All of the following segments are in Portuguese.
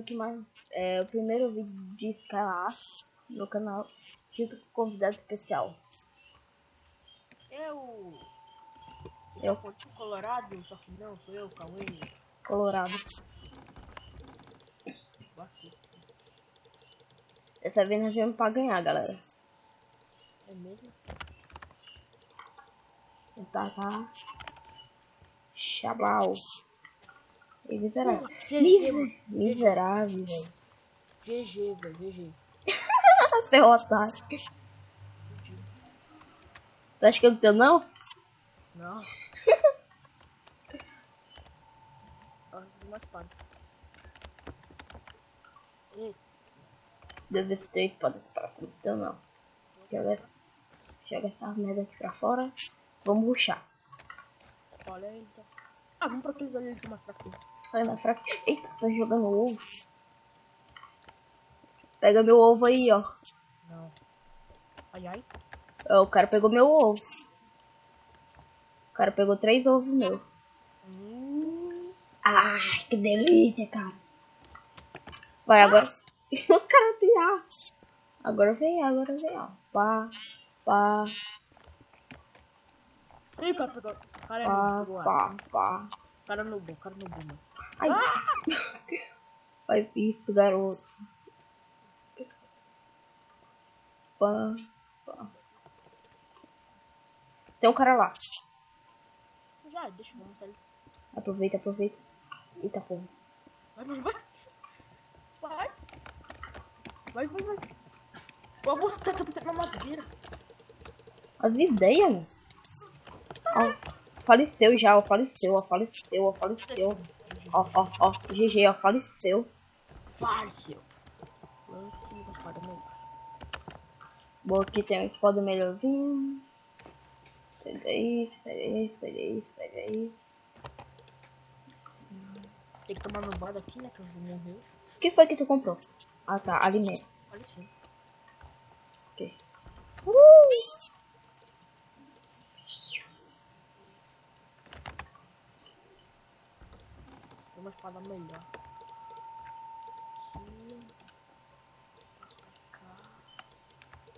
aqui mais o primeiro vídeo de Skylast no canal, junto com convidado especial. Eu sou pontinho colorado, só que não, sou eu, Cauê. Colorado. Bastante. Dessa vez nós viemos pra ganhar, galera. É mesmo? Tá. Chablau. E miserável. GG, mano. Miserável, velho. GG, velho, GG. Ferrou otário. Tu acha que eu não tenho, não? Não. Ó, mais espada. Deve ter 3 espadas pra cima, então não. Joga essa merda aqui pra fora. Vamos rushar. Olha aí, então. Ah, vamos pra aqueles ali que são mais fracos. Olha mais fraco. Eita, tá jogando ovo. Pega meu ovo aí, ó. Não. Ai. O cara pegou meu ovo. O cara pegou 3 ovos meu. Ai, que delícia, cara. Vai, agora. O cara tem ar. Agora vem, ó. Pá. Ih, cara pegou. Cara é noob, pegou ar. Pá. Cara noob, mano. Ai. Faz isso, garoto. Pá. Tem um cara lá. Já, deixa eu matar ele. Aproveita. Eita, porra. Vai. Ó, você tá batendo na madeira. As ideias, mano. Faleceu já, ó. Faleceu. Ó, GG, ó. Faleceu. Bom, aqui tem um espada melhorzinho. Pega isso. Tem que tomar no bar aqui, né? Que eu vou morrer. O que foi que tu comprou? Ah, tá. Alimento. Olha sim. Ok. Tem uma espada melhor. Aqui.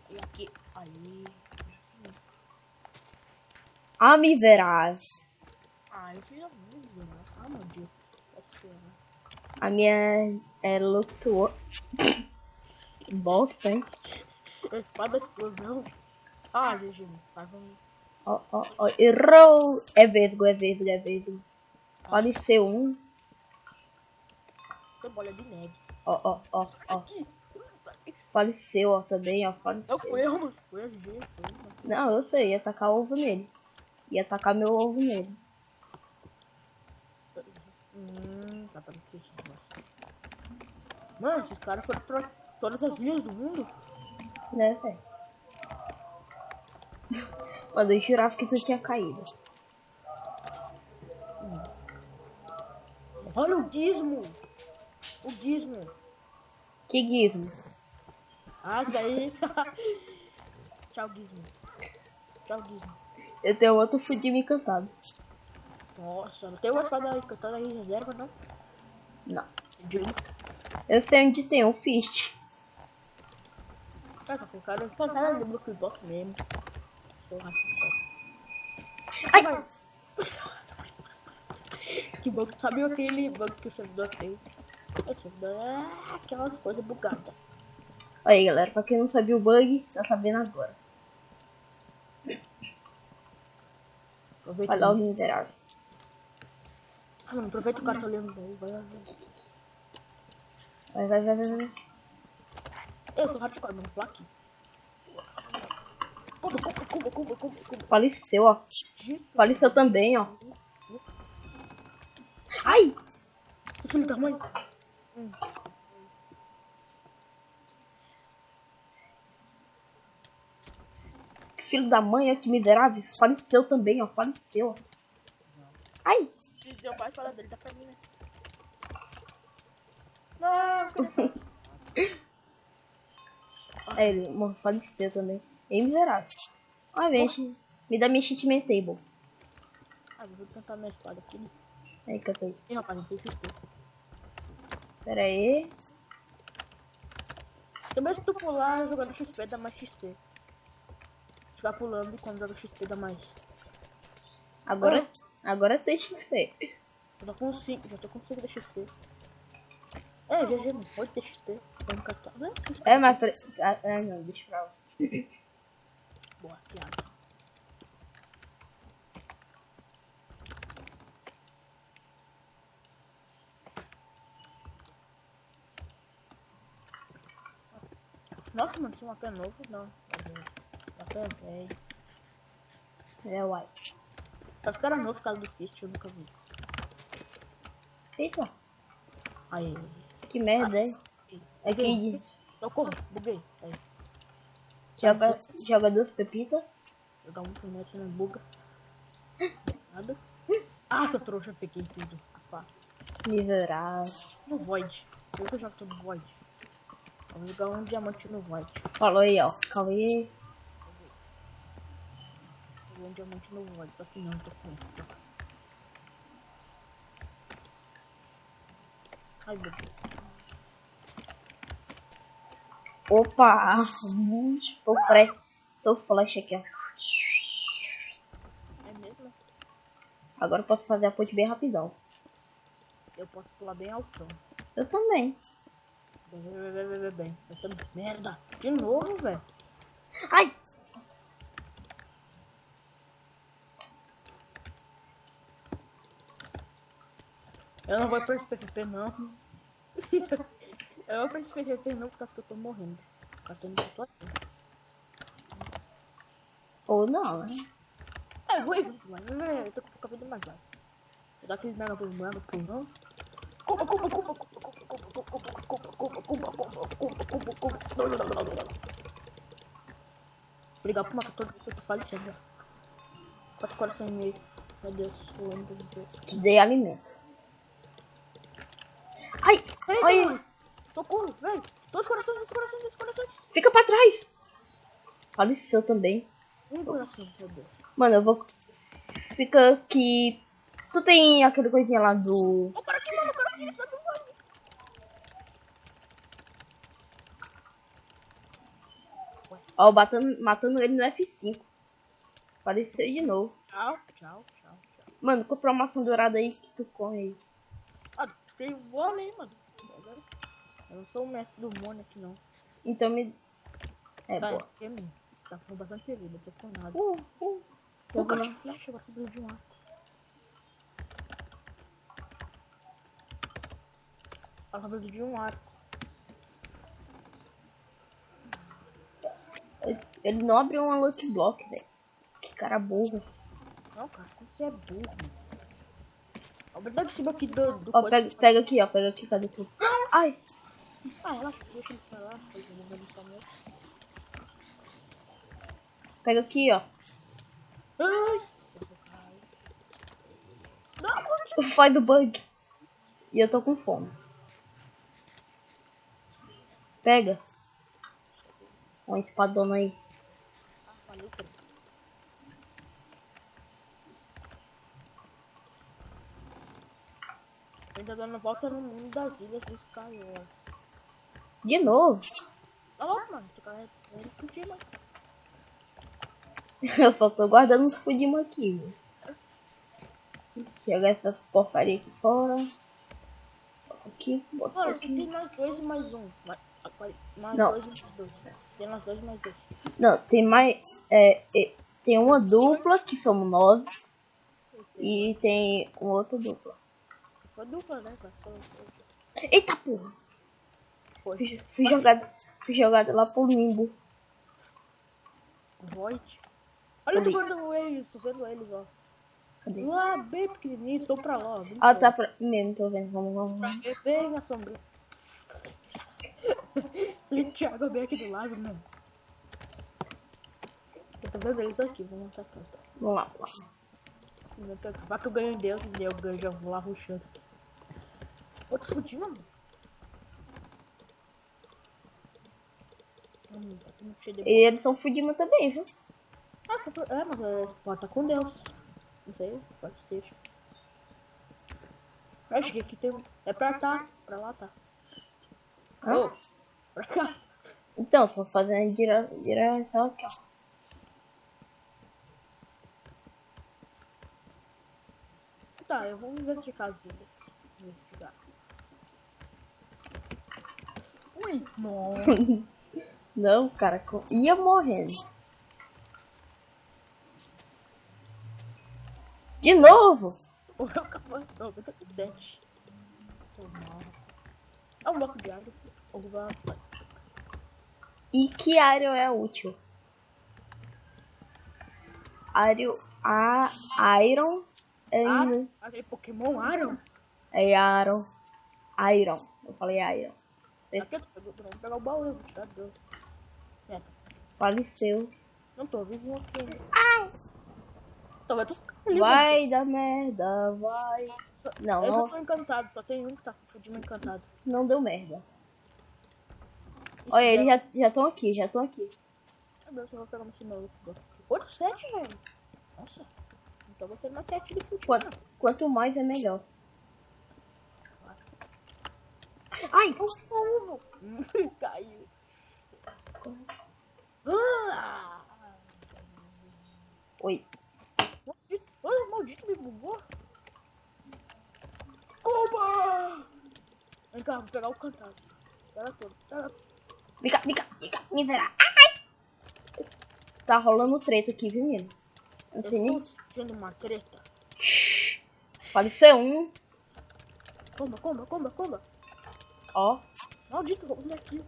E aqui. Aí. Assim. Ah, miserável. Ah, eu fiz a música, né? Ah, meu Deus. A minha é lutou. Bosta, hein? Espada explosão. Ah, GG, sabe? Ó. Errou. É vesgo. Pode ser um. Tem bola de neve. Ó. Aqui. Faleceu, ó, também, ó. Não foi eu, mano. Foi a GG. Não, eu sei. Ia tacar ovo nele. Ia tacar meu ovo nele. Tá pra mano, esses caras foram pra todas as ilhas do mundo. Né, velho? Mano, eu jurava que tu tinha caído. Olha o Gizmo. Que gizmo? Ah, isso aí. Tchau, Gizmo. Eu tenho outro fudido encantado. Nossa, não tem uma espada encantada aí em reserva, não? Não. Eu sei onde tem um fist. Só que o cara encantada de Block Box mesmo. Ai! Que bom que tu sabia aquele bug que o servidor tem. O servidor é aquelas coisas bugadas. Aí, galera, pra quem não sabia o bug, tá sabendo agora. Vai lá o miserável. Ah, mano, aproveita o cara tá olhando daí, vai. Vai. Eu sou hardcore, mano, plaque. Cuba. Faleceu, ó. Faleceu também, ó. Ai! Seu filho da mãe. Filho da mãe, ó, que miserável. Faleceu também, ó. Ai! Se deu mais para dele, tá pra mim, né? Não, É, ele faleceu também. É miserável. Olha, vem. Me dá minha shitman table. Ah, vou tentar minha espada aqui, né? Aí, cantei. Ih, rapaz, não tem fistão. Pera aí. Também se tu pular jogando XP dá mais XP. Ficar pulando e quando joga XP dá mais. Agora tem XP. Já tô com 5 de XP. É, GG, não pode ter XP. Vamos catar. É, mas... não, deixa pra lá. Boa, piada. Nossa, mano, esse mapa é novo? Não. Mapa é velho. É, uai. Só ficaram novo por causa do Fist, eu nunca vi. Eita, Aí. que merda, hein? É Buguei. que Socorro, buguei. Aí. joga 2 pepitas. Jogar um internet não buga. Nada. Ah, seu trouxa, peguei tudo. Pá. Miserável. No Void. Eu jogo todo Void. Vamos jogar um diamante no Void. Falou aí, ó. Calma aí. Joguei um diamante no Void, só que não, tô com. Ai, meu Deus. Opa! Tô flash aqui, ó. É mesmo? Agora eu posso fazer a ponte bem rapidão. Eu posso pular bem altão. Eu também. Bem. Merda! De novo, velho. Ai! Eu não vou pra esse PVP, não. Eu não vou pra esse PVP, não, por causa que eu tô morrendo. Eu tô aqui. Ou não, né? É, vou ir junto, mano. Eu tô com pouca vida mais lá. Vou dar aquele mega pro não. Obrigado por matar todo mundo que eu tô falecendo. 4 corações e meio. Meu Deus, eu lembro de Deus. Te dei alimento. Ai! Ai! Socorro, velho! 2 corações. Fica pra trás! Faleceu também. Um coração, meu Deus. Mano, eu vou... Fica aqui... Tu tem aquele coisinha lá do... O cara aqui, mano, ele sabe o banho. Ó, matando ele no F5. Apareceu de novo. Tchau. Mano, compra uma maçã dourada aí que tu corre aí. Ah, tem voando aí, mano. Eu não sou o mestre do mundo aqui, não. Então me... É, Tá, boa. é mim. Tá com bastante vida, tô com nada. Eu O cara vou tinha flecha, agora subiu de um arco. Ela subiu de um arco. Ele não abriu uma lucky block, velho. Que cara burro. Não, cara, como você é burro, mano. A verdade que esse aqui do Ó, coisa... pega aqui, cadê tu? Ai! Ah, relaxa, deixa ele pra lá. Pois eu não vou deixar mesmo. Pega aqui, ó. Ai! Não, mano. Sai do bug. E eu tô com fome. Pega. Uma espadona aí. Ah, falei, cara. Eu ainda dando volta no mundo das ilhas do Skyward. De novo. Tá louco, mano. Tu quer fugir, mano. Eu só tô guardando os fudimos aqui, velho. Jogar essas porcaria aqui fora. Aqui, bota Mano, aqui. tem mais 2 e mais 1. Mais Não. 2 e mais 2. Tem mais 2 e mais 2. Não, tem mais... tem uma dupla, que somos nós. E tem uma outra dupla. Se for dupla, né, cara? Eita porra! Foi. Fui jogado lá pro limbo. Void. Olha, eu tô vendo eles, ó. Cadê? Lá, bem pequenininho, estão pra lá, ó. Ah, tá pra... Mesmo, tô vendo. Vamos. Bem na sombra. Se a Thiago bem aqui do lado, mano. Eu tô vendo eles aqui, vamos atacar. Tá? Vamos lá. Vai que eu ganho em deuses, e eu ganho, já vou lá rushando. Outro fudido, mano. Tá tudo cheio de E eles são fudidos também, viu? mas pode estar com Deus. Não sei, pode esteja. Acho que aqui tem. É pra tá, pra lá tá. Hã? Ô, pra cá. Então, tô fazendo direção aqui, ó. Tá, eu vou investigar as ilhas. Investigar. Ui, não. Não, cara, ia morrendo. De novo! O meu cavalo. 97. É um bloco de água. E que área é útil? Iron Aron? Aquele Pokémon Aron? é Iron. Eu falei Iron. Aqui eu vou pegar o baú, eu vou tirar do. É, Faleceu. não tô vivo aqui. Ai! Então vai toscar ali, Vai dar merda, vai. Não, eu não, já tô encantado, só tem um que tá fudindo encantado. não deu merda. E Olha, se eles der- já estão aqui, já estão aqui. Meu Deus, eu vou pegar esse maluco agora. Outro 7, velho. Nossa. Então vou ter mais 7 de futebol. Quanto mais é melhor. Ai! Caiu. Ah! Oi. Maldito. Ah, maldito me bugou. Como? Vem cá, vou pegar o cantado. Pega todo. Vem cá, miserável. Ai! Tá rolando treta aqui, viu, menino? Não Eu sei nem. estou sentindo uma treta. Faleceu um. Comba. Ó. Maldito, vou comer aqui.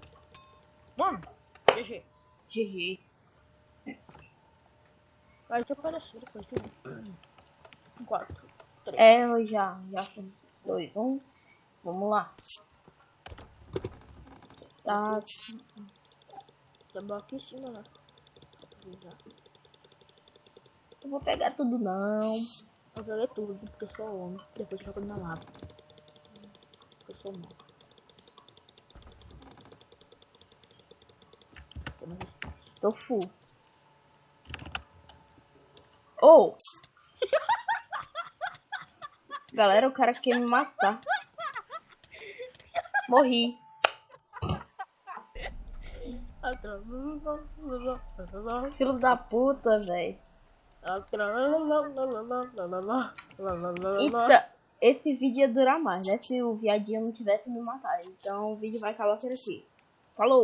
Mano, GG. GG. Vai ter aparecido depois de 4, 3. É, eu já. 2, 1. Vamos lá. Tá. Também aqui em cima, né? Eu vou pegar tudo, não. Eu joguei tudo, porque eu sou homem. Depois eu jogo na lava. Porque eu sou mal. Tem mais espaço. Tô full. Oh! Galera, o cara quer me matar. Morri. Filho da puta, velho. Então, esse vídeo ia durar mais, né? Se o viadinho não tivesse me matado. Então o vídeo vai acabar por aqui. Falou!